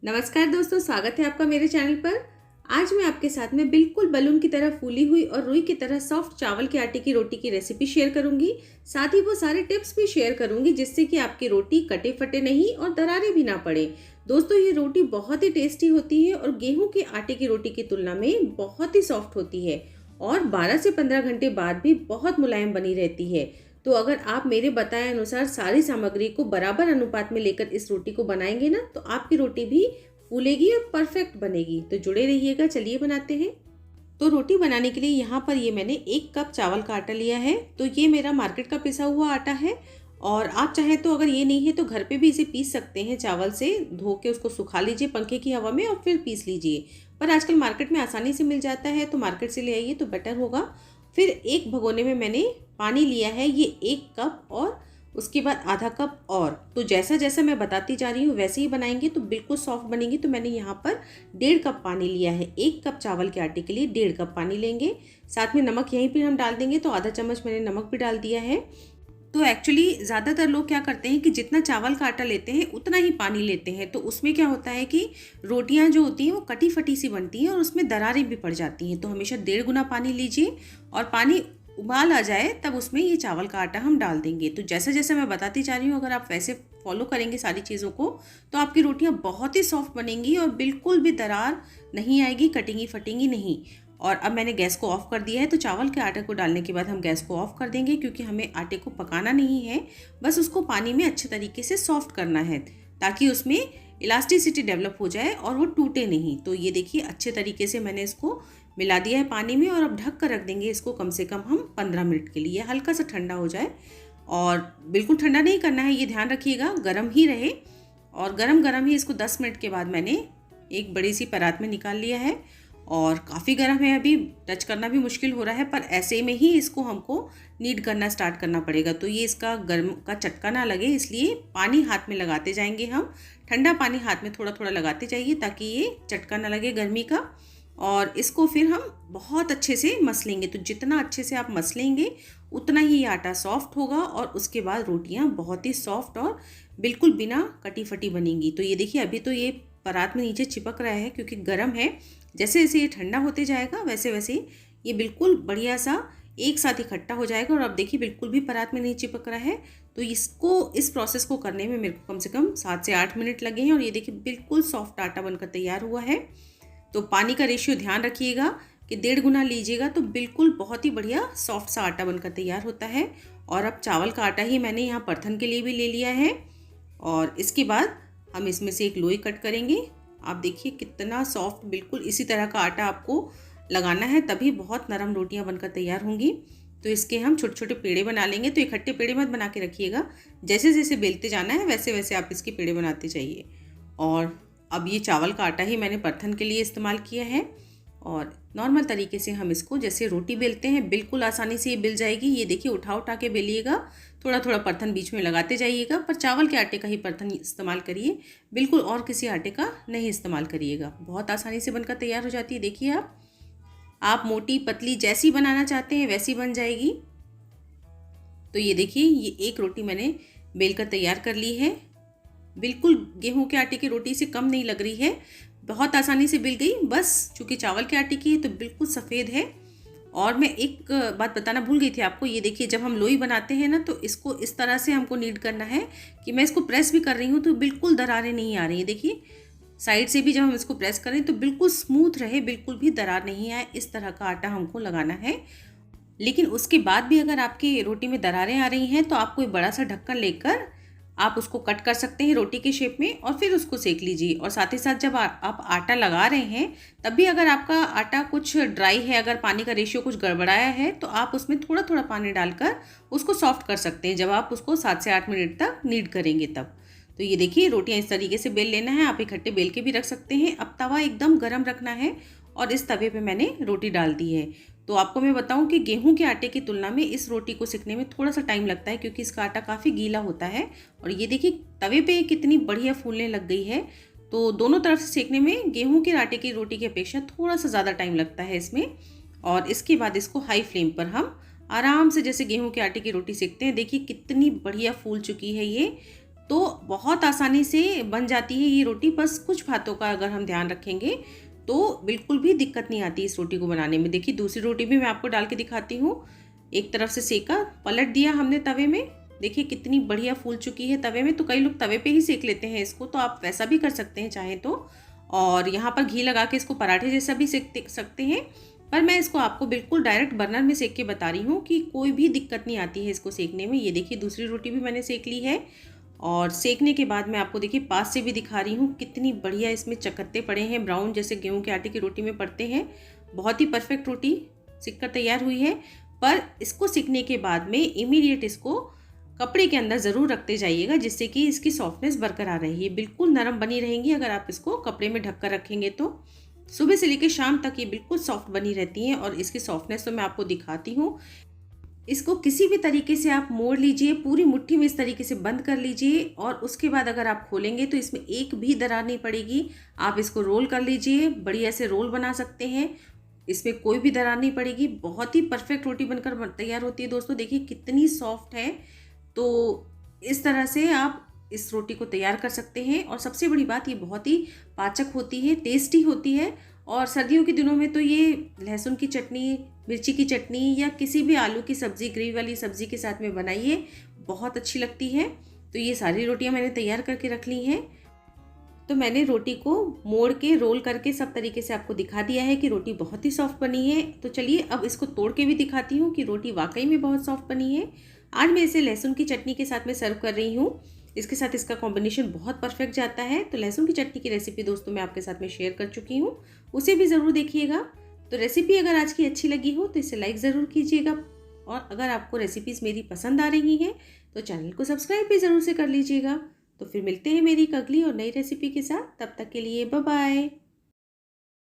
नमस्कार दोस्तों, स्वागत है आपका मेरे चैनल पर। आज मैं आपके साथ में बिल्कुल बलून की तरह फूली हुई और रुई की तरह सॉफ्ट चावल के आटे की रोटी की रेसिपी शेयर करूंगी। साथ ही वो सारे टिप्स भी शेयर करूंगी जिससे कि आपकी रोटी कटे फटे नहीं और दरारें भी ना पड़े। दोस्तों, ये रोटी बहुत ही टेस्टी होती है और गेहूं के आटे की रोटी की तुलना में बहुत ही सॉफ्ट होती है और 12 से 15 घंटे बाद भी बहुत मुलायम बनी रहती है। तो अगर आप मेरे बताए अनुसार सारी सामग्री को बराबर अनुपात में लेकर इस रोटी को बनाएंगे ना, तो आपकी रोटी भी फूलेगी और परफेक्ट बनेगी। तो जुड़े रहिएगा, चलिए बनाते हैं। तो रोटी बनाने के लिए यहाँ पर ये मैंने 1 कप चावल का आटा लिया है। तो ये मेरा मार्केट का पिसा हुआ आटा है और आप चाहें तो अगर ये नहीं है तो घर पे भी इसे पीस सकते हैं। चावल से धो के उसको सुखा लीजिए पंखे की हवा में और फिर पीस लीजिए। पर आजकल मार्केट में आसानी से मिल जाता है, तो मार्केट से ले आइए तो बेटर होगा। फिर एक भगोने में मैंने पानी लिया है, ये 1 कप और उसके बाद आधा कप और। तो जैसा जैसा मैं बताती जा रही हूँ वैसे ही बनाएंगे तो बिल्कुल सॉफ्ट बनेंगी। तो मैंने यहाँ पर 1.5 कप पानी लिया है। 1 कप चावल के आटे के लिए 1.5 कप पानी लेंगे। साथ में नमक यहीं पर हम डाल देंगे, तो आधा चम्मच मैंने नमक भी डाल दिया है। तो एक्चुअली ज़्यादातर लोग क्या करते हैं कि जितना चावल का आटा लेते हैं उतना ही पानी लेते हैं। तो उसमें क्या होता है कि रोटियां जो होती हैं वो कटी फटी सी बनती हैं और उसमें दरारें भी पड़ जाती हैं। तो हमेशा 1.5 गुना पानी लीजिए और पानी उबाल आ जाए तब उसमें ये चावल का आटा हम डाल देंगे। तो जैसे जैसे मैं बताती जा रही हूँ, अगर आप वैसे फॉलो करेंगे सारी चीज़ों को तो आपकी रोटियां बहुत ही सॉफ्ट बनेंगी और बिल्कुल भी दरार नहीं आएगी, कटेंगी फटेंगी नहीं। और अब मैंने गैस को ऑफ कर दिया है। तो चावल के आटे को डालने के बाद हम गैस को ऑफ कर देंगे, क्योंकि हमें आटे को पकाना नहीं है, बस उसको पानी में अच्छे तरीके से सॉफ्ट करना है ताकि उसमें इलास्टिसिटी डेवलप हो जाए और वो टूटे नहीं। तो ये देखिए अच्छे तरीके से मैंने इसको मिला दिया है पानी में और अब ढक कर रख देंगे इसको कम से कम हम 15 मिनट के लिए। हल्का सा ठंडा हो जाए और बिल्कुल ठंडा नहीं करना है, ये ध्यान रखिएगा, गर्म ही रहे। और गरम गरम ही इसको 10 मिनट के बाद मैंने एक बड़ी सी परात में निकाल लिया है और काफ़ी गर्म है, अभी टच करना भी मुश्किल हो रहा है, पर ऐसे में ही इसको हमको नीड करना स्टार्ट करना पड़ेगा। तो ये इसका गर्म का चटका ना लगे, इसलिए पानी हाथ में लगाते जाएंगे हम। ठंडा पानी हाथ में थोड़ा थोड़ा लगाते जाइए ताकि ये चटका ना लगे गर्मी का। और इसको फिर हम बहुत अच्छे से मसलेंगे। तो जितना अच्छे से आप मसलेंगे उतना ही ये आटा सॉफ्ट होगा और उसके बाद रोटियां बहुत ही सॉफ्ट और बिल्कुल बिना कटी फटी बनेंगी। तो ये देखिए अभी तो ये परात में नीचे चिपक रहा है क्योंकि गर्म है। जैसे जैसे ये ठंडा होते जाएगा वैसे वैसे ये बिल्कुल बढ़िया सा एक साथ इकट्ठा हो जाएगा। और अब देखिए बिल्कुल भी परात में नहीं चिपक रहा है। तो इस प्रोसेस को करने में मेरे को कम से कम 7 से 8 मिनट लगे हैं और ये देखिए बिल्कुल सॉफ्ट आटा बनकर तैयार हुआ है। तो पानी का रेशियो ध्यान रखिएगा कि 1.5 गुना लीजिएगा तो बिल्कुल बहुत ही बढ़िया सॉफ्ट सा आटा बनकर तैयार होता है। और अब चावल का आटा ही मैंने यहाँ परथन के लिए भी ले लिया है और इसके बाद हम इसमें से एक लोई कट करेंगे। आप देखिए कितना सॉफ्ट, बिल्कुल इसी तरह का आटा आपको लगाना है, तभी बहुत नरम रोटियां बनकर तैयार होंगी। तो इसके हम छोटे छोटे पेड़े बना लेंगे। तो इकट्ठे पेड़े मत बना के रखिएगा, जैसे जैसे बेलते जाना है वैसे वैसे आप इसके पेड़े बनाते जाइए। और अब ये चावल का आटा ही मैंने परथन के लिए इस्तेमाल किया है और नॉर्मल तरीके से हम इसको जैसे रोटी बेलते हैं बिल्कुल आसानी से ये बेल जाएगी। ये देखिए उठा उठा के बेलिएगा, थोड़ा थोड़ा परथन बीच में लगाते जाइएगा, पर चावल के आटे का ही परथन इस्तेमाल करिए, बिल्कुल और किसी आटे का नहीं इस्तेमाल करिएगा। बहुत आसानी से बनकर तैयार हो जाती है। देखिए आप मोटी पतली जैसी बनाना चाहते हैं वैसी बन जाएगी। तो ये देखिए ये एक रोटी मैंने बेलकर तैयार कर ली है, बिल्कुल गेहूं के आटे की रोटी से कम नहीं लग रही है, बहुत आसानी से बिल गई। बस चूंकि चावल के आटे की है तो बिल्कुल सफ़ेद है। और मैं एक बात बताना भूल गई थी आपको, ये देखिए जब हम लोई बनाते हैं ना तो इसको इस तरह से हमको नीड करना है कि मैं इसको प्रेस भी कर रही हूँ तो बिल्कुल दरारें नहीं आ रही है। देखिए साइड से भी जब हम इसको प्रेस करें तो बिल्कुल स्मूथ रहे, बिल्कुल भी दरार नहीं आए, इस तरह का आटा हमको लगाना है। लेकिन उसके बाद भी अगर आपकी रोटी में दरारें आ रही हैं तो आप कोई बड़ा सा ढक्कन लेकर आप उसको कट कर सकते हैं रोटी के शेप में और फिर उसको सेक लीजिए। और साथ ही साथ जब आप आटा लगा रहे हैं तब भी अगर आपका आटा कुछ ड्राई है, अगर पानी का रेशियो कुछ गड़बड़ाया है तो आप उसमें थोड़ा थोड़ा पानी डालकर उसको सॉफ्ट कर सकते हैं जब आप उसको 7 से 8 मिनट तक नीड करेंगे तब। तो ये देखिए रोटियां इस तरीके से बेल लेना है, आप इकट्ठे बेल के भी रख सकते हैं। अब तवा एकदम गर्म रखना है और इस तवे पे मैंने रोटी डाल दी है। तो आपको मैं बताऊं कि गेहूं के आटे की तुलना में इस रोटी को सेकने में थोड़ा सा टाइम लगता है क्योंकि इसका आटा काफ़ी गीला होता है। और ये देखिए तवे पे कितनी बढ़िया फूलने लग गई है। तो दोनों तरफ से सेकने में गेहूं के आटे की रोटी की अपेक्षा थोड़ा सा ज़्यादा टाइम लगता है इसमें। और इसके बाद इसको हाई फ्लेम पर हम आराम से जैसे गेहूं के आटे की रोटी सेकते हैं, देखिए कितनी बढ़िया फूल चुकी है ये। तो बहुत आसानी से बन जाती है ये रोटी। बस कुछ बातों का अगर हम ध्यान रखेंगे तो बिल्कुल भी दिक्कत नहीं आती इस रोटी को बनाने में। देखिए दूसरी रोटी भी मैं आपको डाल के दिखाती हूँ। एक तरफ से सेका, पलट दिया हमने तवे में, देखिए कितनी बढ़िया फूल चुकी है तवे में। तो कई लोग तवे पे ही सेक लेते हैं इसको, तो आप वैसा भी कर सकते हैं चाहे तो। और यहाँ पर घी लगा के इसको पराठे जैसा भी सेक सकते हैं, पर मैं इसको आपको बिल्कुल डायरेक्ट बर्नर में सेक के बता रही हूँ कि कोई भी दिक्कत नहीं आती है इसको सेकने में। ये देखिए दूसरी रोटी भी मैंने सेक ली है, और सेकने के बाद मैं आपको देखिए पास से भी दिखा रही हूँ कितनी बढ़िया इसमें चकत्ते पड़े हैं, ब्राउन जैसे गेहूं के आटे की रोटी में पड़ते हैं। बहुत ही परफेक्ट रोटी सिक कर तैयार हुई है। पर इसको सिकने के बाद में इमीडिएट इसको कपड़े के अंदर ज़रूर रखते जाइएगा, जिससे कि इसकी सॉफ्टनेस बरकरार रहे। बिल्कुल नरम बनी रहेंगी अगर आप इसको कपड़े में ढक कर रखेंगे तो। सुबह से लेकर शाम तक ये बिल्कुल सॉफ्ट बनी रहती हैं। और इसकी सॉफ्टनेस तो मैं आपको दिखाती हूँ। इसको किसी भी तरीके से आप मोड़ लीजिए, पूरी मुट्ठी में इस तरीके से बंद कर लीजिए, और उसके बाद अगर आप खोलेंगे तो इसमें एक भी दरार नहीं पड़ेगी। आप इसको रोल कर लीजिए, बढ़िया से रोल बना सकते हैं, इसमें कोई भी दरार नहीं पड़ेगी। बहुत ही परफेक्ट रोटी बनकर तैयार होती है दोस्तों। देखिए कितनी सॉफ्ट है। तो इस तरह से आप इस रोटी को तैयार कर सकते हैं। और सबसे बड़ी बात, ये बहुत ही पाचक होती है, टेस्टी होती है। और सर्दियों के दिनों में तो ये लहसुन की चटनी, मिर्ची की चटनी या किसी भी आलू की सब्ज़ी, ग्रेवी वाली सब्ज़ी के साथ में बनाइए, बहुत अच्छी लगती है। तो ये सारी रोटियां मैंने तैयार करके रख ली हैं। तो मैंने रोटी को मोड़ के रोल करके सब तरीके से आपको दिखा दिया है कि रोटी बहुत ही सॉफ्ट बनी है। तो चलिए अब इसको तोड़ के भी दिखाती हूँ कि रोटी वाकई में बहुत सॉफ्ट बनी है। आज मैं इसे लहसुन की चटनी के साथ में सर्व कर रही हूँ। इसके साथ इसका कॉम्बिनेशन बहुत परफेक्ट जाता है। तो लहसुन की चटनी की रेसिपी दोस्तों मैं आपके साथ में शेयर कर चुकी हूँ, उसे भी ज़रूर देखिएगा। तो रेसिपी अगर आज की अच्छी लगी हो तो इसे लाइक ज़रूर कीजिएगा। और अगर आपको रेसिपीज़ मेरी पसंद आ रही हैं तो चैनल को सब्सक्राइब भी ज़रूर से कर लीजिएगा। तो फिर मिलते हैं मेरी एक अगली और नई रेसिपी के साथ। तब तक के लिए बाय बाय।